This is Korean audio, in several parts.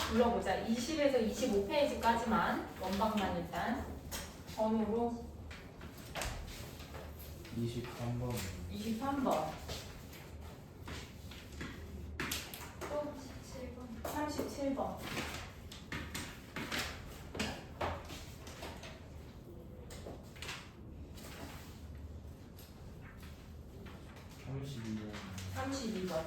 불러보자. 20에서 25페이지까지만 원방만 일단 번호로 23번. 23번 또 37번 32번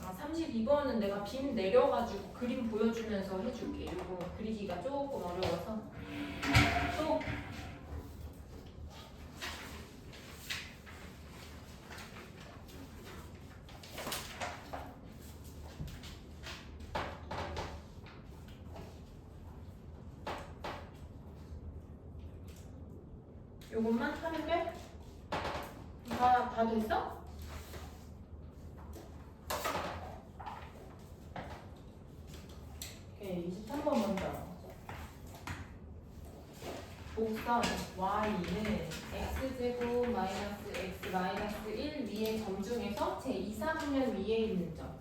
아, 32번은 내가 빔 내려가지고 그림 보여주면서 해줄게. 이거 그리기가 조금 어려워서 또 요것만 하면 돼? 다 됐어? 오케이, 23번 먼저. 곡선 y는 x제곱 마이너스 x 마이너스 1 위의 점 중에서 제 2, 3면 위에 있는 점.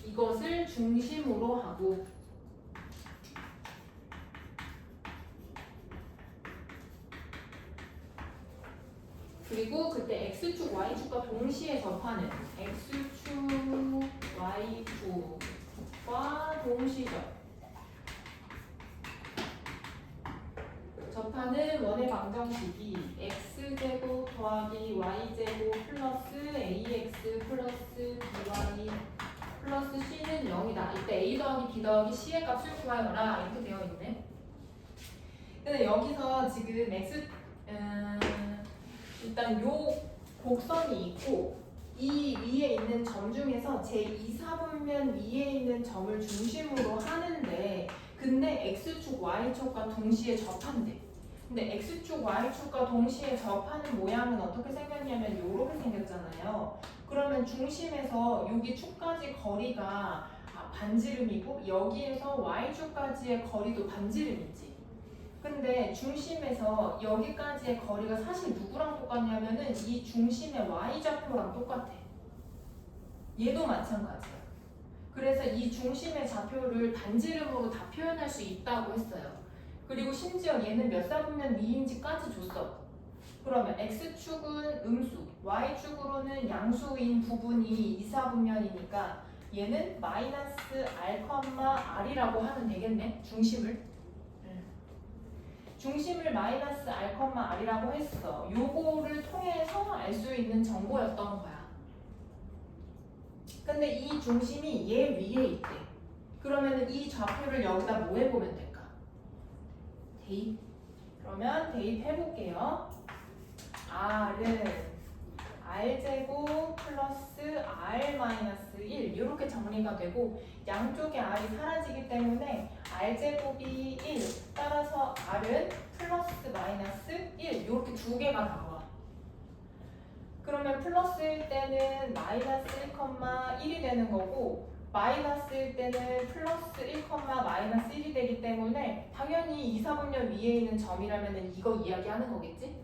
이것을 중심으로 하고 그리고 그때 x축, y축과 동시에 접하는 x축, y축과 동시접 접하는 원의 방정식이 x제곱 더하기 y제곱 플러스 ax 플러스 by 플러스 c는 0이다. 이때 a 더하기 b 더하기 c의 값을 구하여라. 이렇게 되어 있네. 근데 여기서 지금 x 일단 요 곡선이 있고 이 위에 있는 점 중에서 제 2, 4분면 위에 있는 점을 중심으로 하는데 근데 x축, y축과 동시에 접한대. 근데 x축, y축과 동시에 접하는 모양은 어떻게 생겼냐면 요렇게 생겼잖아요. 그러면 중심에서 여기 축까지 거리가 반지름이고 여기에서 y축까지의 거리도 반지름이지. 근데 중심에서 여기까지의 거리가 사실 누구랑 똑같냐면은 이 중심의 y좌표랑 똑같아. 얘도 마찬가지야. 그래서 이 중심의 좌표를 반지름으로 다 표현할 수 있다고 했어요. 그리고 심지어 얘는 몇 사분면 위인지까지 줬어. 그러면 x축은 음수, y축으로는 양수인 부분이 2, 4분면이니까 얘는 마이너스 r, r이라고 하면 되겠네. 중심을. 중심을 마이너스 r, r이라고 했어. 요거를 통해서 알 수 있는 정보였던 거야. 근데 이 중심이 얘 위에 있대. 그러면 이 좌표를 여기다 뭐 해보면 될까? 대입. 그러면 대입해볼게요. r은 r제곱 플러스 r 마이너스 1 이렇게 정리가 되고 양쪽에 r이 사라지기 때문에 r제곱이 1 따라서 r은 플러스 마이너스 1 이렇게 두 개가 나와. 그러면 플러스일 때는 마이너스 1,1이 되는 거고 마이너스일 때는 플러스 1, 마이너스 1이 되기 때문에 당연히 2, 4분면 위에 있는 점이라면 이거 이야기하는 거겠지?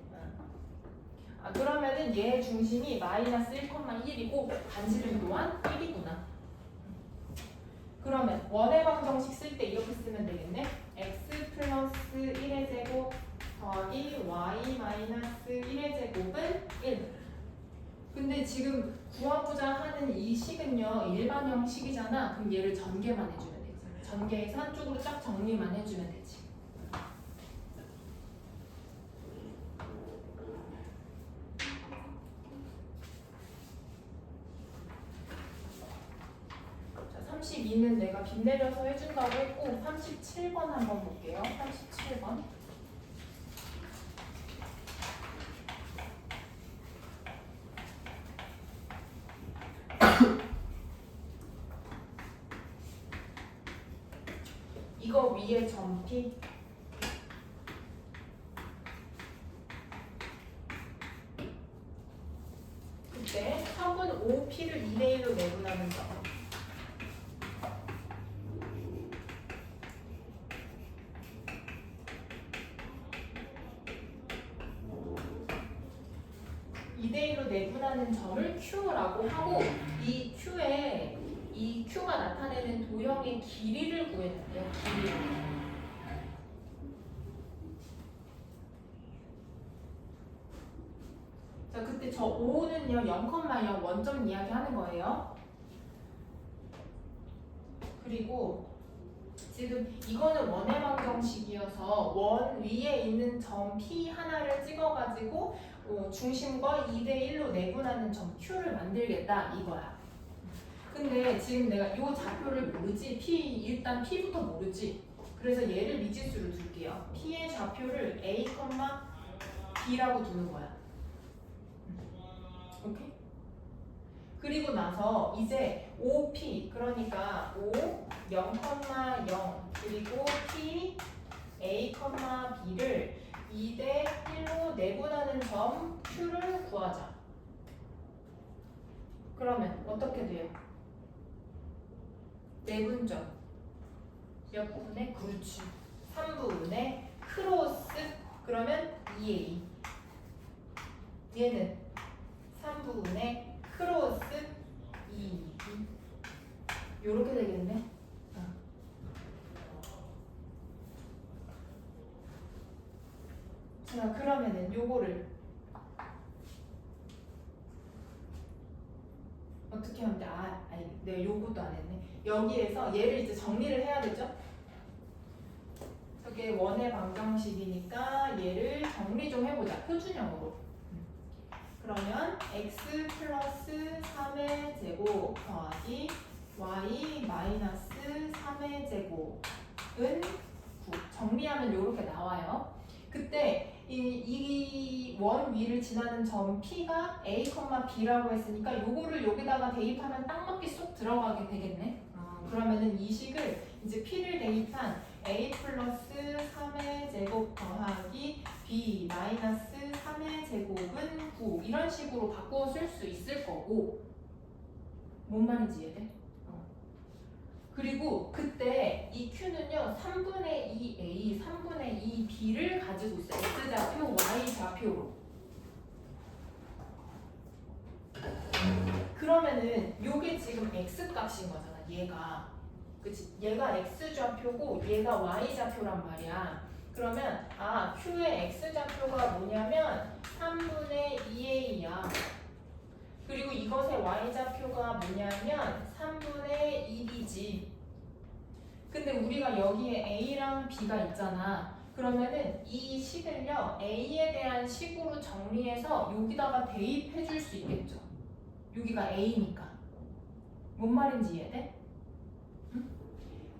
그러면은 얘 중심이 마이너스 1,1이고 반지름 또한 1이구나. 그러면 원의 방정식 쓸 때 이렇게 쓰면 되겠네. x 플러스 1의 제곱 더하기 y 마이너스 1의 제곱은 1. 근데 지금 구하고자 하는 이 식은요 일반형 식이잖아. 그럼 얘를 전개만 해주면 되지. 전개해서 한쪽으로 쫙 정리만 해주면 되지. 자, 32는 내가 빗 내려서 해준다고 했고 37번 한번 볼게요. 37번. 이거 위에 점피 그때 3분 5p를 2대1로 내분하는 점 2대1로 내분하는 점을 Q라고 하고 이 Q가 나타내는 도형의 길이를 구해줄게요. 길이. 자, 그때 저 5는요 0,0 원점 이야기 하는 거예요. 그리고 지금 이거는 원의 방정식이어서 원 위에 있는 점 P 하나를 찍어가지고 중심과 2대1로 내분하는 점 Q를 만들겠다 이거야. 근데 지금 내가 이 좌표를 모르지? 일단 P부터 모르지? 그래서 얘를 미지수로 둘게요. P의 좌표를 A, B라고 두는 거야. 오케이? 그리고 나서 이제 OP 그러니까 O 0,0 그리고 P A, B를 2대1로 내분하는 점 Q를 구하자. 그러면 어떻게 돼요? 내분점 몇 부분에? 그렇지 3부분에 크로스 그러면 2A 얘는 3부분에 크로스 2 요렇게 되겠네. 자 그러면은 요거를 어떻게 하면 돼? 아니 내가 요것도 안 했네. 여기에서 얘를 이제 정리를 해야 되죠? 저게 원의 방정식이니까 얘를 정리 좀 해보자. 표준형으로. 그러면 x 플러스 3의 제곱 더하기 y 마이너스 3의 제곱은 9. 정리하면 이렇게 나와요. 그때 이 원 위를 지나는 점 P가 A, B라고 했으니까 요거를 여기다가 대입하면 딱 맞게 쏙 들어가게 되겠네. 그러면은 이 식을 이제 P를 대입한 A 플러스 3의 제곱 더하기 B 마이너스 3의 제곱은 9 이런 식으로 바꾸어 쓸 수 있을 거고 뭔 말인지 이해돼? 그리고 그때 이 Q는요 3분의 2A, 3분의 2B를 가지고 있어요. X좌표, Y좌표로. 그러면은 요게 지금 X값인 거잖아. 얘가. 그치? 얘가 X좌표고 얘가 Y좌표란 말이야. 그러면 Q의 X좌표가 뭐냐면 3분의 2A야. 그리고 이것의 Y좌표가 뭐냐면 3분의 1이지. 근데 우리가 여기에 A랑 B가 있잖아. 그러면은 이 식을요 A에 대한 식으로 정리해서 여기다가 대입해 줄 수 있겠죠. 여기가 A니까. 뭔 말인지 이해돼? 응?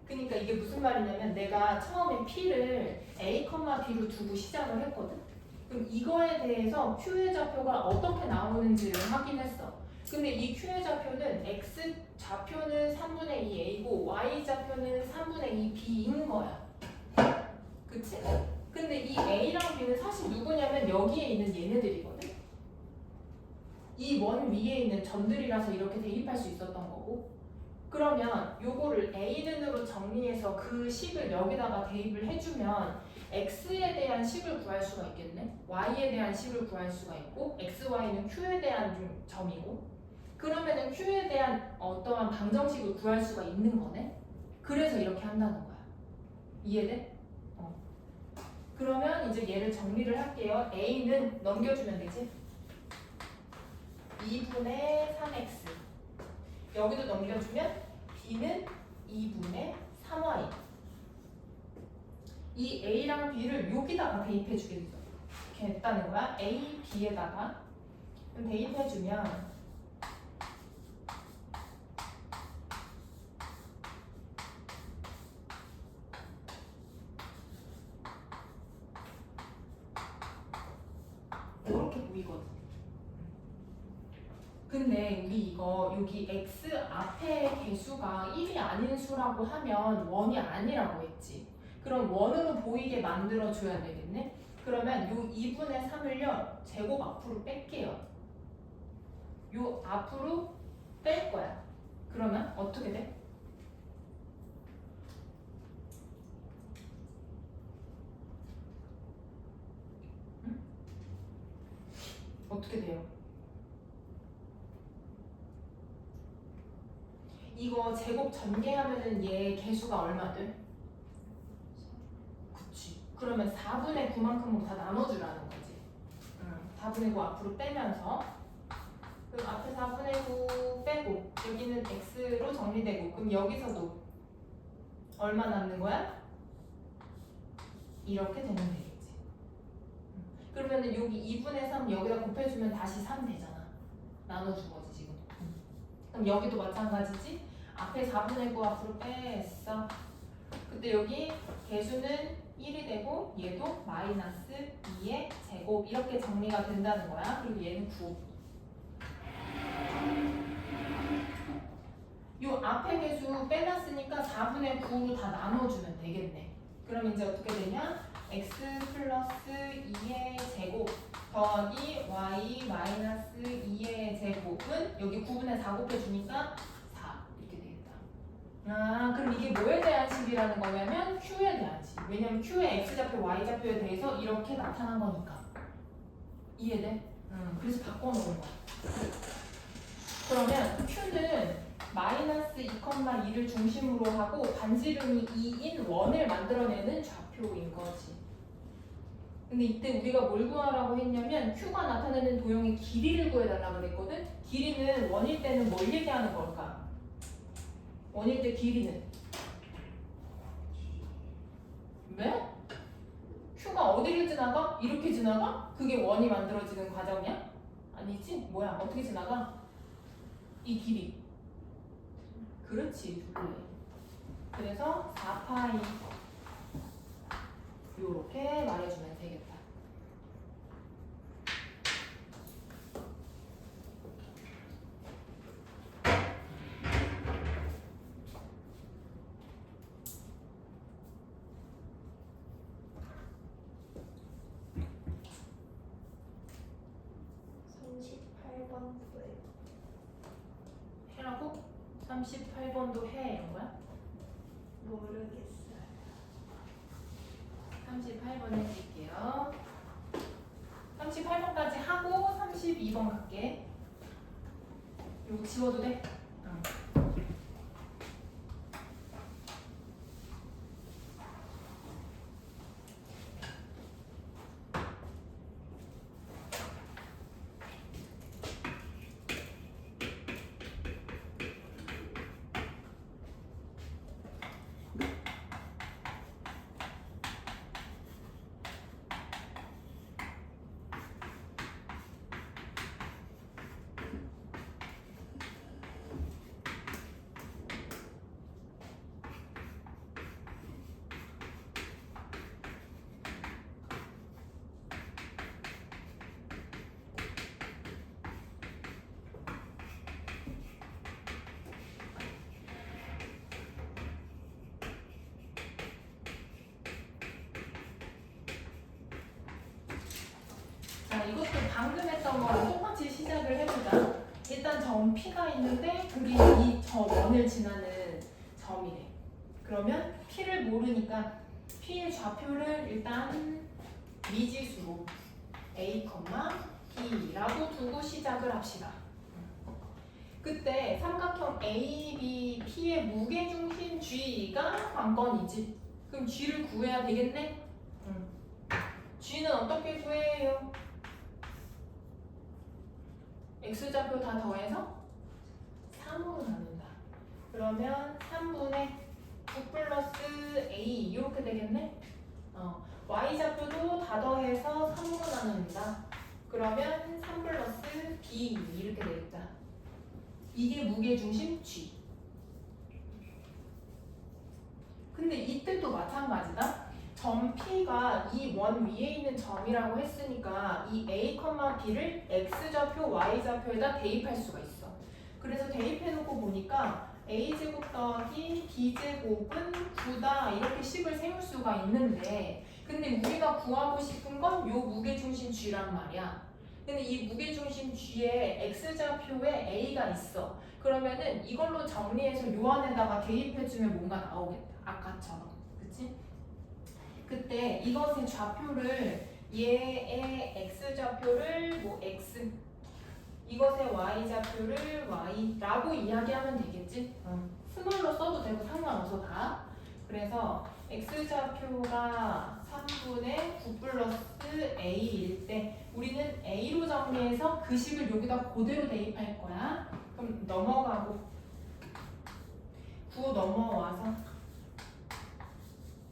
그러니까 이게 무슨 말이냐면 내가 처음에 P를 A, B로 두고 시작을 했거든. 그럼 이거에 대해서 Q의 좌표가 어떻게 나오는지를 확인했어. 근데 이 Q의 좌표는 X 좌표는 3분의 2A고 Y 좌표는 3분의 2B인 거야. 그치? 근데 이 A랑 B는 사실 누구냐면 여기에 있는 얘네들이거든. 이 원 위에 있는 점들이라서 이렇게 대입할 수 있었던 거고. 그러면 요거를 A는으로 정리해서 그 식을 여기다가 대입을 해주면 X에 대한 식을 구할 수가 있겠네. Y에 대한 식을 구할 수가 있고 X, Y는 Q에 대한 점이고 그러면은 Q에 대한 어떠한 방정식을 구할 수가 있는 거네. 그래서 이렇게 한다는 거야. 이해돼? 그러면 이제 얘를 정리를 할게요. A는 넘겨주면 되지. 2분의 3x 여기도 넘겨주면 B는 2분의 3y 이 A랑 B를 여기다가 대입해주겠다는 거야. A, B에다가 그럼 대입해주면 이렇게 보이거든. 근데 우리 이거 여기 x 앞에 개수가 1이 아닌 수라고 하면 원이 아니라고 했지. 그럼 원으로 보이게 만들어줘야 되겠네. 그러면 요 2분의 3을요 제곱 앞으로 뺄게요. 요 앞으로 뺄 거야. 그러면 어떻게 돼? 응? 어떻게 돼요? 이거 제곱 전개하면은 얘 개수가 얼마 돼? 그치. 그러면 4분의 9만큼으로 다 나눠주라는 거지. 4분의 9 앞으로 빼면서 그럼 앞에 4분의 9 빼고 여기는 x로 정리되고 그럼 여기서도 얼마 남는 거야? 이렇게 되면 되겠지. 그러면은 여기 2분의 3 여기다 곱해주면 다시 3 되잖아. 나눠준 거지 지금. 그럼 여기도 마찬가지지? 앞에 4분의 9 앞으로 뺐어. 그때 여기 개수는 1이 되고 얘도 마이너스 2의 제곱 이렇게 정리가 된다는 거야. 그리고 얘는 9. 요 앞에 개수 빼놨으니까 4분의 9로 다 나눠주면 되겠네. 그럼 이제 어떻게 되냐? x 플러스 2의 제곱 더하기 y 마이너스 2의 제곱은 여기 9분의 4 곱해주니까 4 이렇게 되겠다. 아 그럼 이게 뭐에 대한 식이라는 거냐면 q에 대한 식. 왜냐면 q의 x좌표 y좌표에 대해서 이렇게 나타난 거니까. 이해돼? 그래서 바꿔놓은 거야. 그러면 q는 마이너스 2,2를 중심으로 하고 반지름이 2인 원을 만들어내는 좌표인 거지. 근데 이때 우리가 뭘 구하라고 했냐면 q가 나타내는 도형의 길이를 구해달라고 그랬거든? 길이는 원일 때는 뭘 얘기하는 걸까? 원일 때 길이는 왜? q가 어디를 지나가? 이렇게 지나가? 그게 원이 만들어지는 과정이야? 아니지? 뭐야? 어떻게 지나가? 이 길이 그렇지 둘레. 그래서 4파이 요렇게 말해주면 되겠다. 해라고? 38번도 해 이런 거야? 모르겠어요. 38번 해줄게요. 38번까지 하고 32번 갈게. 이거 지워도 돼? 응. 자, 이것도 방금 했던 거랑 똑같이 시작을 해보자. 일단 점 P가 있는데 그게 이 저 원을 지나는 점이래. 그러면 P를 모르니까 P의 좌표를 일단 미지수로 A, B라고 두고 시작을 합시다. 그때 삼각형 A, B, P의 무게중심 G가 관건이지. 그럼 G를 구해야 되겠네? G는 어떻게 구해요? X좌표 다 더해서 3으로 나눈다. 그러면 3분의 9 플러스 A 이렇게 되겠네? Y좌표도 다 더해서 3으로 나눈다. 그러면 3 플러스 B 이렇게 되겠다. 이게 무게중심 G. 근데 이때도 마찬가지다. 점 P가 이 원 위에 있는 점이라고 했으니까 이 A, B를 X좌표, Y좌표에다 대입할 수가 있어. 그래서 대입해놓고 보니까 A제곱 더하기 B제곱은 9다 이렇게 식을 세울 수가 있는데 근데 우리가 구하고 싶은 건 요 무게중심 G란 말이야. 근데 이 무게중심 G에 X좌표에 A가 있어. 그러면은 이걸로 정리해서 요 안에다가 대입해주면 뭔가 나오겠다. 아까처럼. 그치? 그때 이것의 좌표를 얘의 X좌표를 뭐 X 이것의 y좌표를 y라고 이야기하면 되겠지? 스몰로 써도 되고 상관없어 다. 그래서 x좌표가 3분의 9 플러스 a일 때 우리는 a로 정리해서 그 식을 여기다 그대로 대입할 거야. 그럼 넘어가고 9 넘어와서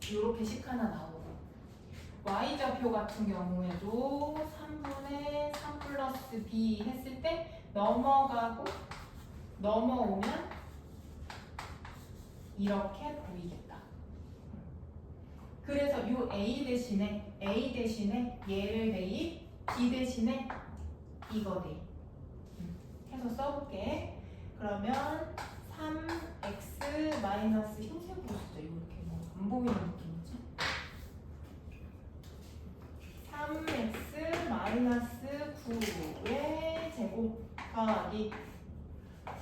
이렇게 식 하나 나오고 y좌표 같은 경우에도 3분의 3 플러스 b 했을 때 넘어가고 넘어오면 이렇게 보이겠다. 그래서 이 a 대신에 얘를 대입, b 대신에 이거 대입 해서 써볼게. 그러면 3x 마이너스 흰색으로 쓰자. 이렇게 뭐 안 보이는 느낌이지? 3x 마이너스 9의 제곱 더하기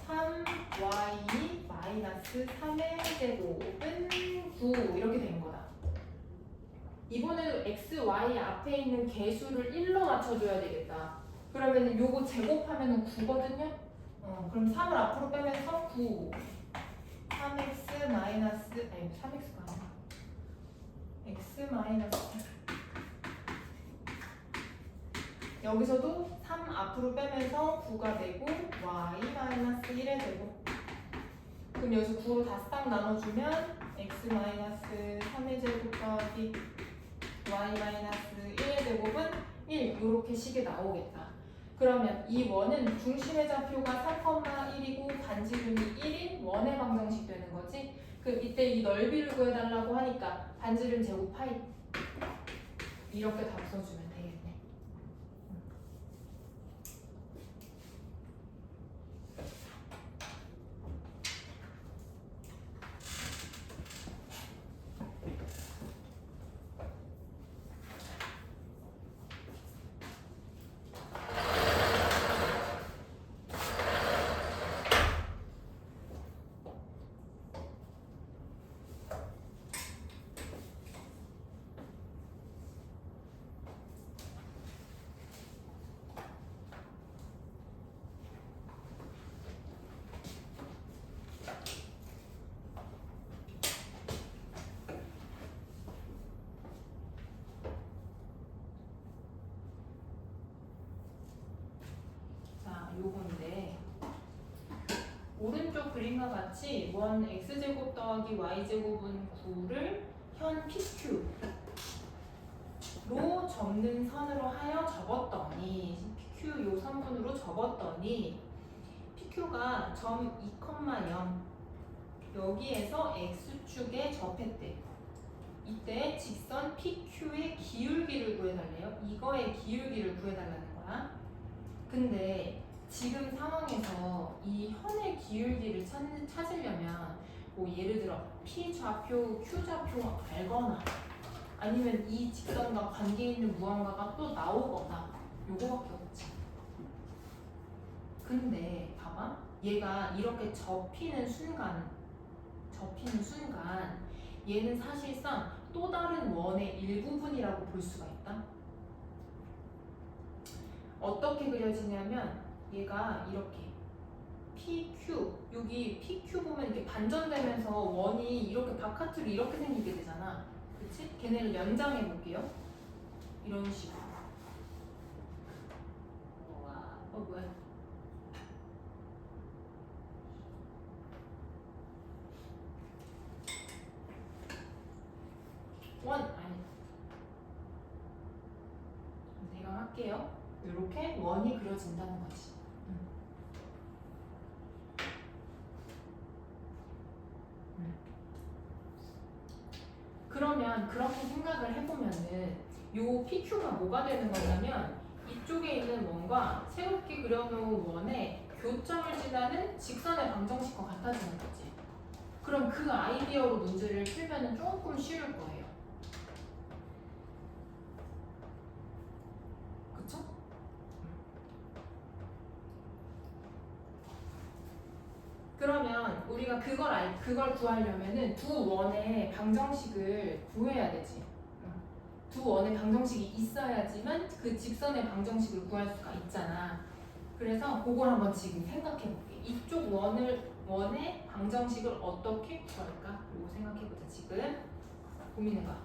3y 마이너스 3의 제곱은 9 이렇게 된 거다. 이번에도 x, y 앞에 있는 개수를 1로 맞춰줘야 되겠다. 그러면 요거 제곱하면 9거든요? 그럼 3을 앞으로 빼면서 9 3x 마이너스 아니 3x가 아니라 x 마이너스 여기서도 3 앞으로 빼면서 9가 되고 y 마이너스 1의 제곱. 그럼 여기서 9로 다 싹 나눠주면 x 마이너스 3의 제곱 더하기 y 마이너스 1의 제곱은 1 이렇게 식이 나오겠다. 그러면 이 원은 중심의 좌표가 3,1이고 반지름이 1인 원의 방정식 되는 거지. 그럼 이때 이 넓이를 구해달라고 하니까 반지름 제곱 파이 이렇게 답 써주면 되겠네. 요건데 오른쪽 그림과 같이 원 x제곱 더하기 y제곱은 9를 현 PQ로 접는 선으로 하여 접었더니 PQ 요 선분으로 접었더니 PQ가 점 2,0 여기에서 x축에 접했대. 이때 직선 PQ의 기울기를 구해달래요. 이거의 기울기를 구해달라는 거야. 근데 지금 상황에서 이 현의 기울기를 찾으려면 뭐 예를 들어 P 좌표, Q 좌표 알거나 아니면 이 직선과 관계 있는 무언가가 또 나오거나 요거밖에 없지. 근데 봐봐, 얘가 이렇게 접히는 순간 얘는 사실상 또 다른 원의 일부분이라고 볼 수가 있다. 어떻게 그려지냐면 얘가 이렇게 PQ 여기 PQ 보면 이렇게 반전되면서 원이 이렇게 바깥으로 이렇게 생기게 되잖아. 그치? 걔네를 연장해 볼게요. 이런 식으로. 뭐야? 아니. 내가 할게요. 이렇게 원이 그려진다는 거지. 그러면 그렇게 생각을 해보면은 요 PQ가 뭐가 되는 거냐면 이쪽에 있는 원과 새롭게 그려놓은 원의 교점을 지나는 직선의 방정식과 같아지는 거지. 그럼 그 아이디어로 문제를 풀면은 조금 쉬울 거예요. 그쵸? 그러면 우리가 그걸 구하려면은 두 원의 방정식을 구해야 되지. 두 원의 방정식이 있어야지만 그 직선의 방정식을 구할 수가 있잖아. 그래서 그걸 한번 지금 생각해 볼게. 이쪽 원의 방정식을 어떻게 구할까? 그리고 생각해 보자. 지금 고민해 봐.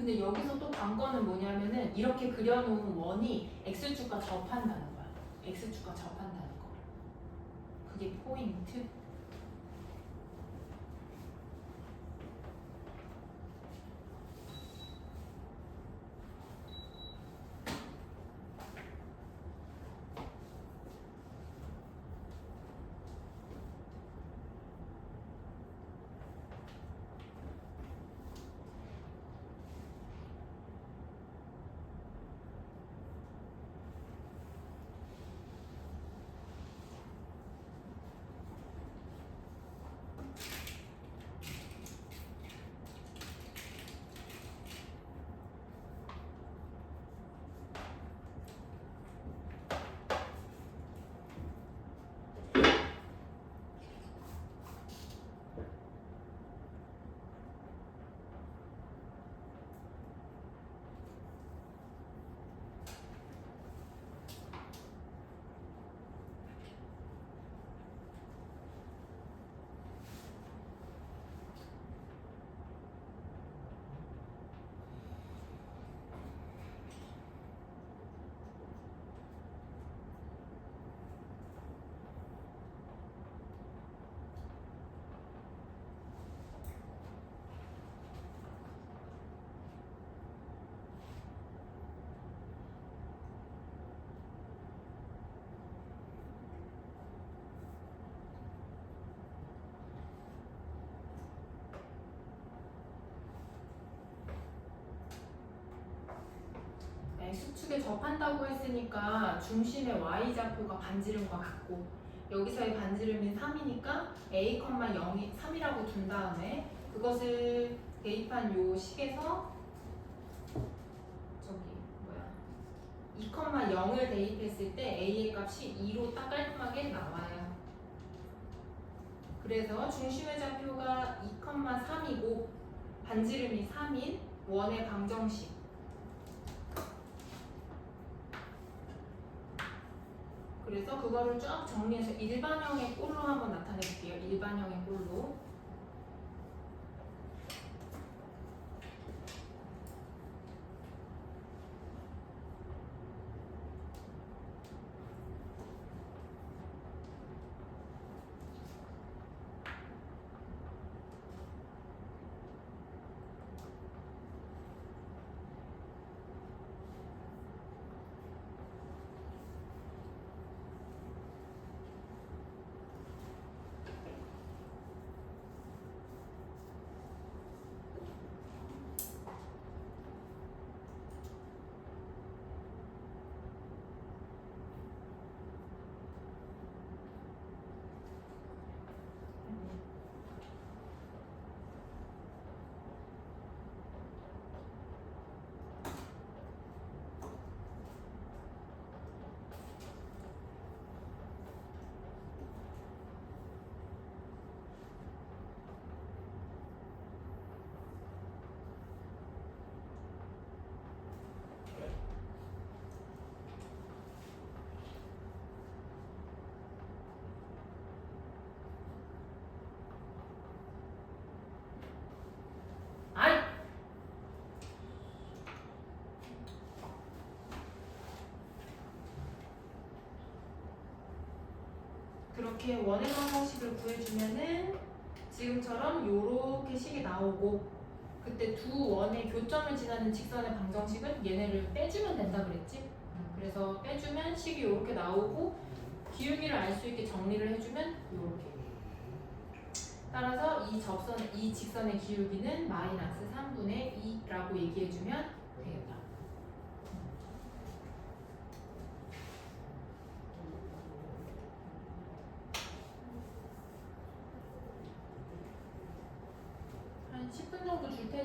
근데 여기서 또 관건은 뭐냐면은 이렇게 그려놓은 원이 x축과 접한다는 거야. x축과 접한다는 거. 그게 포인트. X축에 접한다고 했으니까 중심의 Y좌표가 반지름과 같고 여기서의 반지름이 3이니까 A, 0이 3이라고 둔 다음에 그것을 대입한 요 식에서 저기 뭐야 2,0을 대입했을 때 A의 값이 2로 딱 깔끔하게 나와요. 그래서 중심의 좌표가 2,3이고 반지름이 3인 원의 방정식 그래서 그거를 쫙 정리해서 일반형의 꼴로 한번 나타내 볼게요. 일반형의 꼴로. 아이! 그렇게 원의 방정식을 구해주면은 지금처럼 요렇게 식이 나오고 그때 두 원의 교점을 지나는 직선의 방정식은 얘네를 빼주면 된다 그랬지? 그래서 빼주면 식이 요렇게 나오고 기울기를 알 수 있게 정리를 해주면 요렇게 따라서 이 직선의 기울기는 마이너스 3분의 2라고 얘기해주면 되겠다.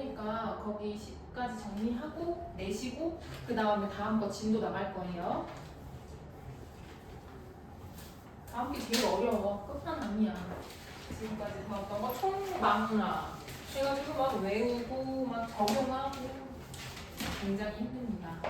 테니까 거기 10까지 정리하고 내시고 그 다음에 다음 거 진도 나갈 거예요. 다음 게 제일 어려워. 끝판왕이야. 지금까지 배웠던 거 총망라 해가지고 막 외우고 막 적용하고 굉장히 힘듭니다.